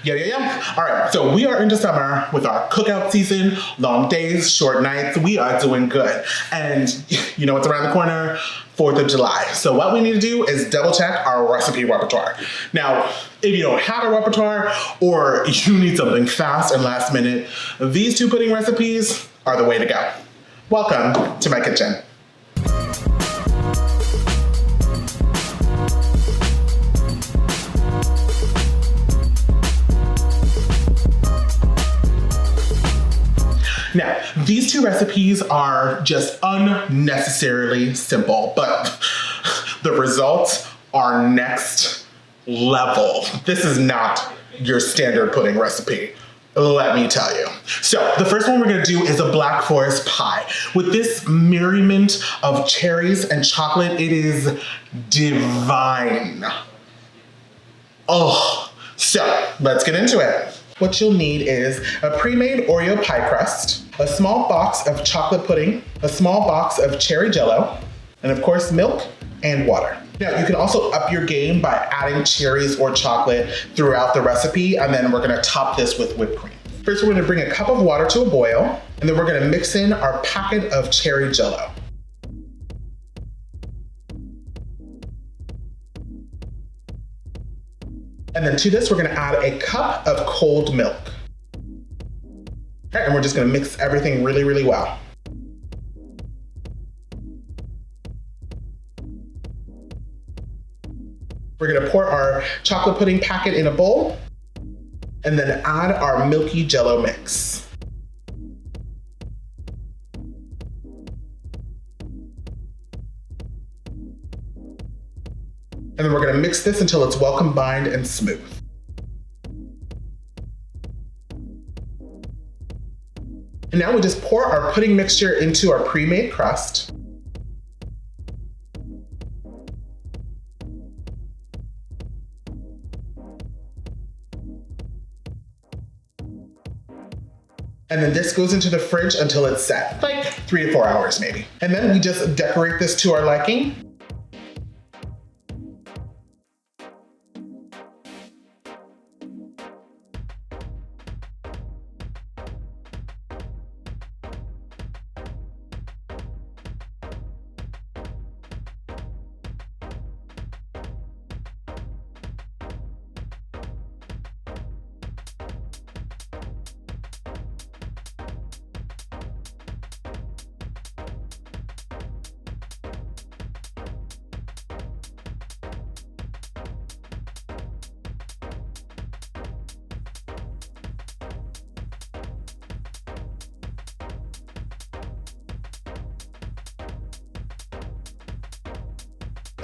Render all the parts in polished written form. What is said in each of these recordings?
Yeah. All right, so we are into summer with our cookout season, long days, short nights. We are doing good. And you know what's around the corner? 4th of July. So what we need to do is double check our recipe repertoire. Now, if you don't have a repertoire or you need something fast and last minute, these 2 pudding recipes are the way to go. Welcome to my kitchen. Now, these 2 recipes are just unnecessarily simple, but the results are next level. This is not your standard pudding recipe, let me tell you. So the first one we're gonna do is a Black Forest pie. With this merriment of cherries and chocolate, it is divine. Oh, so let's get into it. What you'll need is a pre-made Oreo pie crust, a small box of chocolate pudding, a small box of cherry jello, and of course milk and water. Now you can also up your game by adding cherries or chocolate throughout the recipe, and then we're gonna top this with whipped cream. First, we're gonna bring a cup of water to a boil, and then we're gonna mix in our packet of cherry jello. And then to this, we're gonna add a cup of cold milk. All right, and we're just gonna mix everything really, really well. We're gonna pour our chocolate pudding packet in a bowl, and then add our milky jello mix. And then we're gonna mix this until it's well combined and smooth. And now we just pour our pudding mixture into our pre-made crust. And then this goes into the fridge until it's set, like 3 to 4 hours maybe. And then we just decorate this to our liking.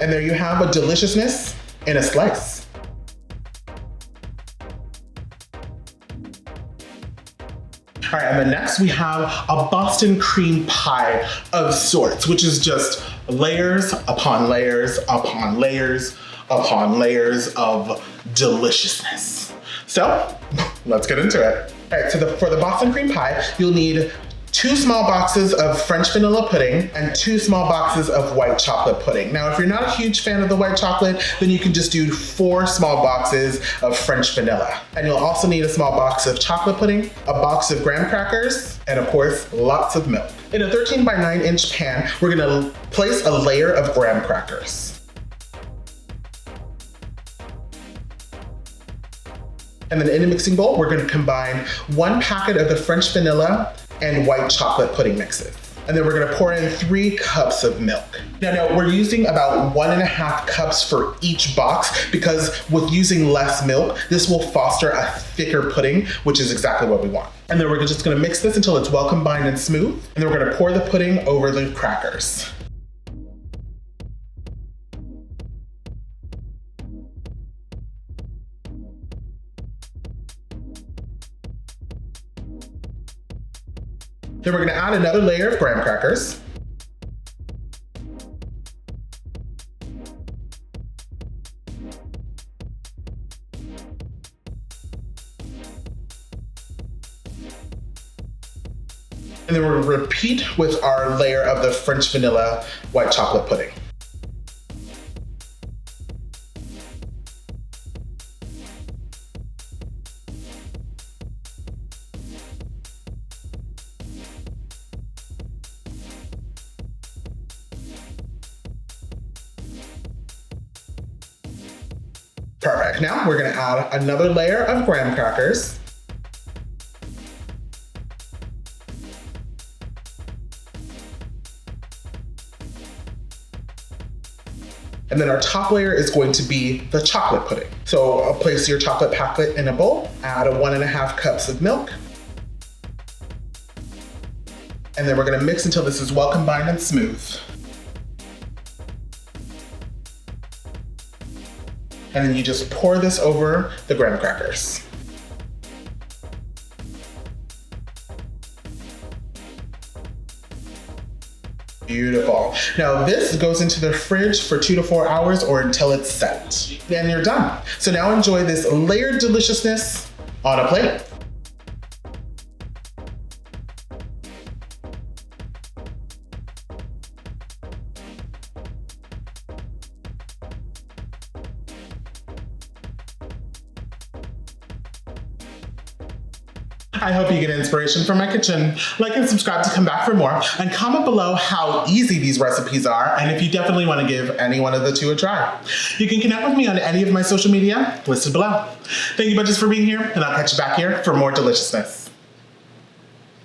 And there you have a deliciousness in a slice. All right, and then next we have a Boston cream pie of sorts, which is just layers upon layers upon layers upon layers of deliciousness. So let's get into it. All right, so for the Boston cream pie, you'll need 2 small boxes of French vanilla pudding and 2 small boxes of white chocolate pudding. Now, if you're not a huge fan of the white chocolate, then you can just do 4 small boxes of French vanilla. And you'll also need a small box of chocolate pudding, a box of graham crackers, and of course, lots of milk. In a 13 by 9 inch pan, we're gonna place a layer of graham crackers. And then in a mixing bowl, we're gonna combine 1 packet of the French vanilla and white chocolate pudding mixes. And then we're gonna pour in 3 cups of milk. Now, we're using about 1.5 cups for each box because with using less milk, this will foster a thicker pudding, which is exactly what we want. And then we're just gonna mix this until it's well combined and smooth. And then we're gonna pour the pudding over the crackers. Then we're gonna add another layer of graham crackers. And then we'll repeat with our layer of the French vanilla white chocolate pudding. Perfect. Now we're gonna add another layer of graham crackers. And then our top layer is going to be the chocolate pudding. So place your chocolate packet in a bowl, add 1.5 cups of milk. And then we're gonna mix until this is well combined and smooth. And then you just pour this over the graham crackers. Beautiful. Now this goes into the fridge for 2 to 4 hours or until it's set. And you're done. So now enjoy this layered deliciousness on a plate. I hope you get inspiration from my kitchen. Like and subscribe to come back for more, and comment below how easy these recipes are, and if you definitely want to give any one of the two a try. You can connect with me on any of my social media listed below. Thank you bunches for being here, and I'll catch you back here for more deliciousness.